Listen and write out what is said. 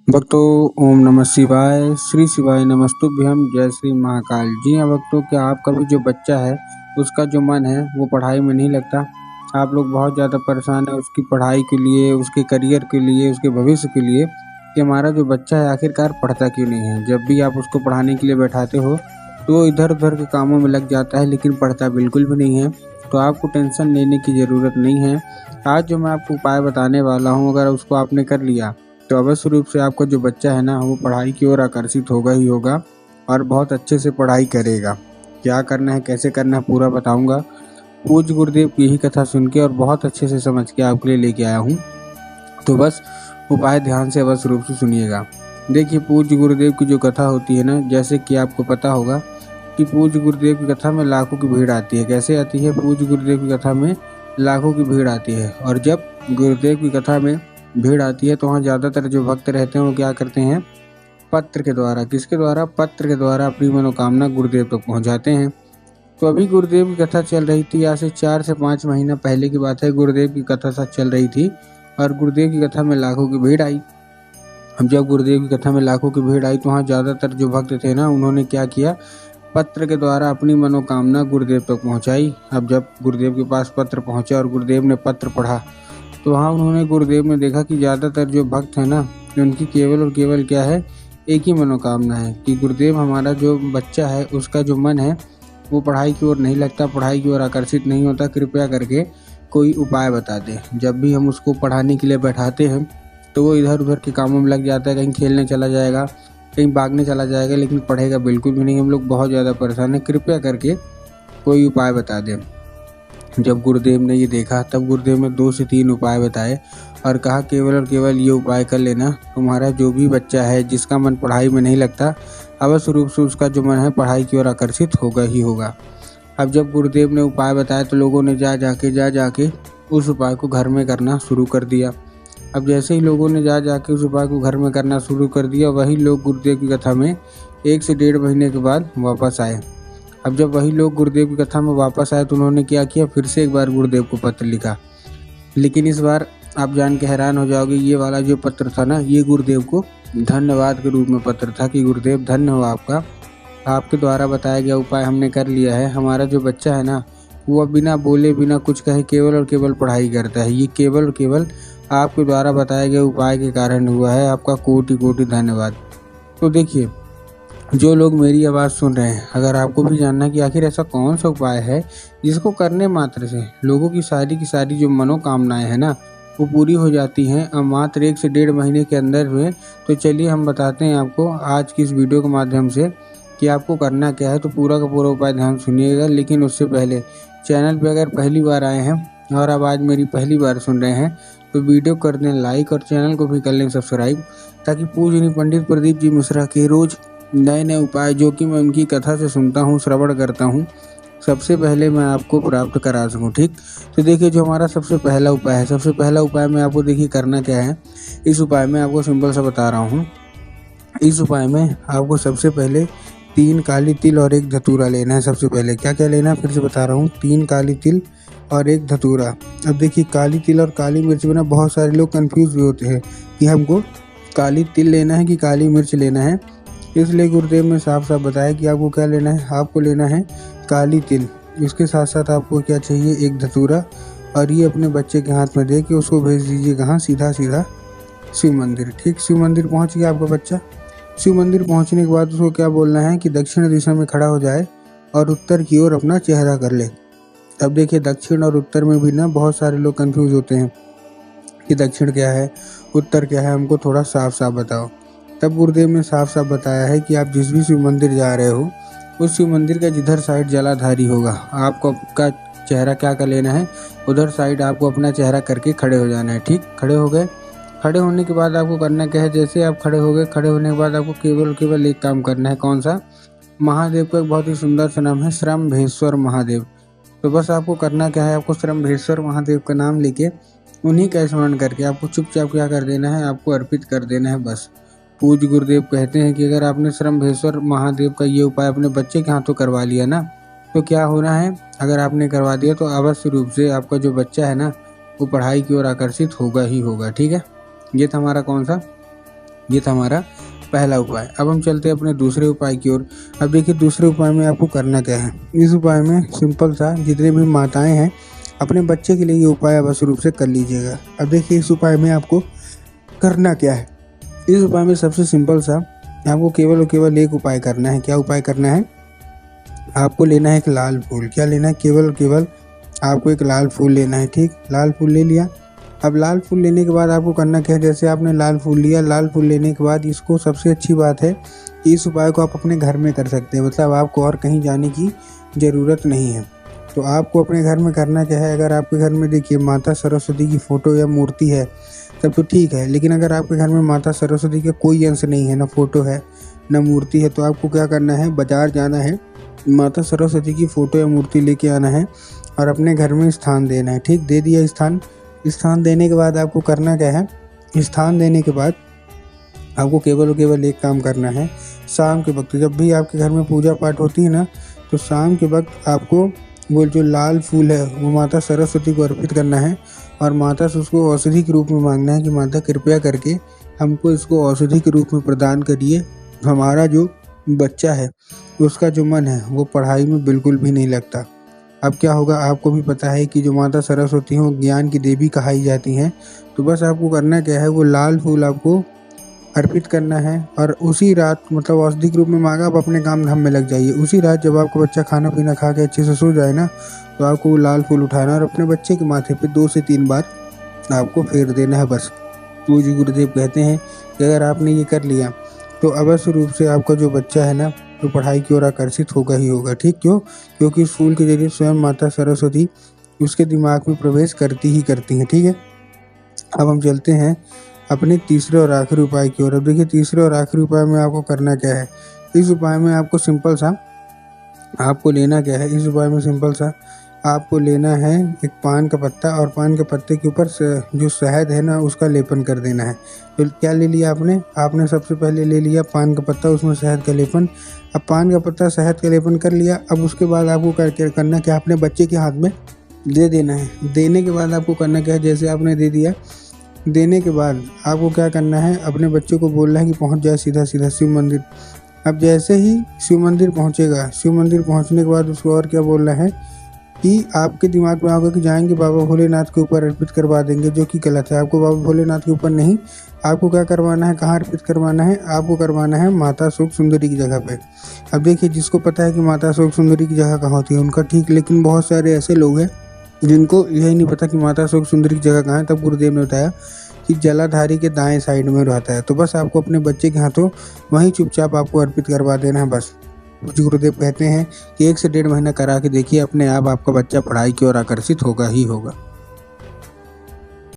भक्तों, ओम नमः शिवाय, श्री शिवाय नमस्तुभ्यं, जय श्री महाकाल। जी हाँ भक्तों, क्या आपका भी जो बच्चा है उसका जो मन है वो पढ़ाई में नहीं लगता? आप लोग बहुत ज़्यादा परेशान है उसकी पढ़ाई के लिए, उसके करियर के लिए, उसके भविष्य के लिए कि हमारा जो बच्चा है आखिरकार पढ़ता क्यों नहीं है। जब भी आप उसको पढ़ाने के लिए बैठाते हो तो वो इधर उधर के कामों में लग जाता है, लेकिन पढ़ता बिल्कुल भी नहीं है। तो आपको टेंशन लेने की ज़रूरत नहीं है। आज जो मैं आपको उपाय बताने वाला हूँ, अगर उसको आपने कर लिया तो अवश्य रूप से आपका जो बच्चा है ना वो पढ़ाई की ओर आकर्षित होगा ही होगा और बहुत अच्छे से पढ़ाई करेगा। क्या करना है, कैसे करना है, पूरा बताऊंगा। पूज्य गुरुदेव की ही कथा सुन के और बहुत अच्छे से समझ के आपके लिए लेके आया हूँ, तो बस उपाय ध्यान से अवश्य रूप से सुनिएगा। देखिए, पूज्य गुरुदेव की जो कथा होती है ना, जैसे कि आपको पता होगा कि पूज्य गुरुदेव की कथा में लाखों की भीड़ आती है। कैसे आती है? पूज्य गुरुदेव की कथा में लाखों की भीड़ आती है, और जब गुरुदेव की कथा में भीड़ आती है तो वहाँ ज़्यादातर जो भक्त रहते हैं वो क्या करते हैं, पत्र के द्वारा, किसके द्वारा, पत्र के द्वारा अपनी मनोकामना गुरुदेव तक पहुँचाते हैं। तो अभी गुरुदेव की कथा चल रही थी, आज से 4 से 5 महीना पहले की बात है। गुरुदेव की कथा साथ चल रही थी और गुरुदेव की कथा में लाखों की भीड़ आई। अब जब गुरुदेव की कथा में लाखों की भीड़ आई तो वहाँ ज़्यादातर जो भक्त थे ना, उन्होंने क्या किया, पत्र के द्वारा अपनी मनोकामना गुरुदेव तक पहुँचाई। अब जब गुरुदेव के पास पत्र पहुँचा और गुरुदेव ने पत्र पढ़ा तो वहाँ उन्होंने, गुरुदेव ने देखा कि ज़्यादातर जो भक्त हैं ना, उनकी केवल और केवल क्या है, एक ही मनोकामना है कि गुरुदेव, हमारा जो बच्चा है उसका जो मन है वो पढ़ाई की ओर नहीं लगता, पढ़ाई की ओर आकर्षित नहीं होता, कृपया करके कोई उपाय बता दें। जब भी हम उसको पढ़ाने के लिए बैठाते हैं तो वो इधर उधर के कामों में लग जाता है, कहीं खेलने चला जाएगा, कहीं भागने चला जाएगा, लेकिन पढ़ेगा बिल्कुल भी नहीं। हम लोग बहुत ज़्यादा परेशान हैं, कृपया करके कोई उपाय बता दें। जब गुरुदेव ने ये देखा तब गुरुदेव ने 2 से 3 उपाय बताए और कहा, केवल और केवल ये उपाय कर लेना, तुम्हारा जो भी बच्चा है जिसका मन पढ़ाई में नहीं लगता, अवश्य रूप से उसका जो मन है पढ़ाई की ओर आकर्षित होगा ही होगा। अब जब गुरुदेव ने उपाय बताया तो लोगों ने जा जाके उस उपाय को घर में करना शुरू कर दिया। अब जैसे ही लोगों ने जा जाके उस उपाय को घर में करना शुरू कर दिया, वही लोग गुरुदेव की कथा में 1 से 1.5 महीने के बाद वापस आए। अब जब वही लोग गुरुदेव की कथा में वापस आए तो उन्होंने क्या किया, फिर से एक बार गुरुदेव को पत्र लिखा। लेकिन इस बार आप जान के हैरान हो जाओगे, ये वाला जो पत्र था ना, ये गुरुदेव को धन्यवाद के रूप में पत्र था कि गुरुदेव धन्य हो आपका, आपके द्वारा बताया गया उपाय हमने कर लिया है। हमारा जो बच्चा है ना वो अब बिना बोले बिना कुछ कहे केवल और केवल पढ़ाई करता है। ये केवल और केवल आपके द्वारा बताए गए उपाय के कारण हुआ है। आपका कोटि कोटि धन्यवाद। तो देखिए, जो लोग मेरी आवाज़ सुन रहे हैं, अगर आपको भी जानना कि आखिर ऐसा कौन सा उपाय है जिसको करने मात्र से लोगों की सारी जो मनोकामनाएं हैं ना वो पूरी हो जाती हैं और मात्र 1 से 1.5 महीने के अंदर में, तो चलिए हम बताते हैं आपको आज की इस वीडियो के माध्यम से कि आपको करना क्या है। तो पूरा का पूरा उपाय ध्यान सुनिएगा, लेकिन उससे पहले चैनल पर अगर पहली बार आए हैं और अब आज मेरी पहली बार सुन रहे हैं तो वीडियो कर दें लाइक और चैनल को भी कर लें सब्सक्राइब, ताकि पूज्य पंडित प्रदीप जी मिश्रा के रोज़ नए नए उपाय जो कि मैं उनकी कथा से सुनता हूँ, श्रवण करता हूँ, सबसे पहले मैं आपको प्राप्त करा सकूँ। ठीक, तो देखिए, जो हमारा सबसे पहला उपाय है, सबसे पहला उपाय में आपको देखिए करना क्या है। इस उपाय में आपको सिंपल सा बता रहा हूँ। इस उपाय में आपको सबसे पहले 3 काली तिल और 1 धतूरा लेना है। सबसे पहले क्या क्या लेना है, फिर से बता रहा हूँ, 3 काली तिल और 1 धतूरा। अब देखिए, काली तिल और काली मिर्च में ना बहुत सारे लोग कंफ्यूज भी होते हैं कि हमको काली तिल लेना है कि काली मिर्च लेना है। इसलिए गुरुदेव ने साफ साफ बताया कि आपको क्या लेना है, आपको लेना है काली तिल। इसके साथ साथ आपको क्या चाहिए, 1 धतूरा, और ये अपने बच्चे के हाथ में दे के उसको भेज दीजिए कहाँ, सीधा सीधा शिव मंदिर। ठीक, शिव मंदिर पहुँच गया आपका बच्चा। शिव मंदिर पहुँचने के बाद उसको क्या बोलना है कि दक्षिण दिशा में खड़ा हो जाए और उत्तर की ओर अपना चेहरा कर ले। अब देखिए, दक्षिण और उत्तर में भी ना बहुत सारे लोग कंफ्यूज होते हैं कि दक्षिण क्या है, उत्तर क्या है, हमको थोड़ा साफ साफ बताओ। तब गुरुदेव ने साफ साफ बताया है कि आप जिस भी शिव मंदिर जा रहे हो उस शिव मंदिर का जिधर साइड जलाधारी होगा, आपको आपका चेहरा क्या कर लेना है, उधर साइड आपको अपना चेहरा करके खड़े हो जाना है। ठीक, खड़े हो गए। खड़े होने के बाद आपको करना क्या है, जैसे आप खड़े हो गए, खड़े होने के बाद आपको केवल केवल एक काम करना है। कौन सा? महादेव का एक बहुत ही सुंदर सा नाम है, श्रम्भेश्वर महादेव। तो बस आपको करना क्या है, आपको श्रम्भेश्वर महादेव का नाम लेके उन्हीं का स्मरण करके आपको चुपचाप क्या कर देना है, आपको अर्पित कर देना है बस। पूज्य गुरुदेव कहते हैं कि अगर आपने श्रम्भेश्वर महादेव का ये उपाय अपने बच्चे के हाथों करवा लिया ना, तो क्या होना है, अगर आपने करवा दिया तो अवश्य रूप से आपका जो बच्चा है ना वो पढ़ाई की ओर आकर्षित होगा ही होगा। ठीक है, ये था हमारा कौन सा, ये था हमारा पहला उपाय। अब हम चलते हैं अपने दूसरे उपाय की ओर। अब देखिए दूसरे उपाय में आपको करना क्या है। इस उपाय में सिंपल सा, जितने भी माताएं हैं अपने बच्चे के लिए ये उपाय अवश्य रूप से कर लीजिएगा। अब देखिए इस उपाय में आपको करना क्या है। इस उपाय में सबसे सिंपल सा आपको केवल और केवल एक उपाय करना है। क्या उपाय करना है? आपको लेना है एक लाल फूल। क्या लेना है? केवल और केवल आपको एक लाल फूल लेना है। ठीक, लाल फूल ले लिया। अब लाल फूल लेने के बाद आपको करना क्या है, जैसे आपने लाल फूल लिया, लाल फूल लेने के बाद इसको, सबसे अच्छी बात है कि इस उपाय को आप अपने घर में कर सकते हैं, मतलब आपको और कहीं जाने की ज़रूरत नहीं है। तो आपको अपने घर में करना क्या है, अगर आपके घर में देखिए माता सरस्वती की फ़ोटो या मूर्ति है तब तो ठीक है, लेकिन अगर आपके घर में माता सरस्वती का कोई अंश नहीं है, ना फ़ोटो है ना मूर्ति है, तो आपको क्या करना है, बाज़ार जाना है, माता सरस्वती की फ़ोटो या मूर्ति लेके आना है और अपने घर में स्थान देना है। ठीक, दे दिया स्थान देने के बाद आपको करना क्या है, स्थान देने के बाद आपको केवल और केवल एक काम करना है। शाम के वक्त जब भी आपके घर में पूजा पाठ होती है ना, तो शाम के वक्त आपको वो जो लाल फूल है वो माता सरस्वती को अर्पित करना है और माता से उसको औषधि के रूप में मांगना है कि माता कृपया करके हमको इसको औषधि के रूप में प्रदान करिए। हमारा जो बच्चा है उसका जो मन है वो पढ़ाई में बिल्कुल भी नहीं लगता। अब क्या होगा, आपको भी पता है कि जो माता सरस्वती हैं वो ज्ञान की देवी कहाई जाती हैं। तो बस आपको करना क्या है, वो लाल फूल आपको अर्पित करना है और उसी रात, मतलब औषधि के रूप में मांगा, आप अपने काम धाम में लग जाइए। उसी रात जब आपका बच्चा खाना पीना खा के अच्छे से सो जाए ना, तो आपको वो लाल फूल उठाना और अपने बच्चे के माथे पे 2 से 3 बार आपको फेर देना है बस। पूज्य गुरुदेव कहते हैं कि अगर आपने ये कर लिया तो अवश्य रूप से आपका जो बच्चा है ना तो पढ़ाई की ओर आकर्षित होगा ही होगा। ठीक, क्यों? क्योंकि इस फूल के जरिए स्वयं माता सरस्वती उसके दिमाग में प्रवेश करती ही करती हैं। ठीक है, अब हम चलते हैं अपने तीसरे और आखिरी उपाय की ओर। अब देखिए तीसरे और आखिरी उपाय में आपको करना क्या है। इस उपाय में आपको सिंपल सा आपको लेना क्या है, इस उपाय में सिंपल सा आपको लेना है एक पान का पत्ता और पान के पत्ते के ऊपर जो शहद है ना उसका लेपन कर देना है। तो क्या ले लिया आपने सबसे पहले ले लिया पान का पत्ता, उसमें शहद का लेपन। अब पान का पत्ता शहद का लेपन कर लिया। अब उसके बाद आपको करना क्या, अपने बच्चे के हाथ में दे देना है। देने के बाद आपको करना क्या है, जैसे आपने दे दिया, देने के बाद आपको क्या करना है, अपने बच्चे को बोलना है कि पहुंच जाए सीधा सीधा शिव मंदिर। अब जैसे ही शिव मंदिर पहुंचेगा, शिव मंदिर पहुंचने के बाद उसको और क्या बोलना है कि आपके दिमाग में आएगा कि जाएंगे बाबा भोलेनाथ के ऊपर अर्पित करवा देंगे, जो कि गलत है। आपको बाबा भोलेनाथ के ऊपर नहीं, आपको क्या करवाना है, कहाँ अर्पित करवाना है, आपको करवाना है माता शोक सुंदरी की जगह पे। अब देखिए जिसको पता है कि माता शोक सुंदरी की जगह कहाँ होती है उनका ठीक, लेकिन बहुत सारे ऐसे लोग हैं जिनको यही नहीं पता कि माता शोक सुंदरी की जगह कहाँ है। तब गुरुदेव ने बताया कि जलाधारी के दाएं साइड में रहता है। तो बस आपको अपने बच्चे के हाथों वहीं चुपचाप आपको अर्पित करवा देना है बस। गुरुदेव कहते हैं कि 1 से 1.5 महीना करा के देखिए, अपने आप आपका बच्चा पढ़ाई की ओर आकर्षित होगा ही होगा।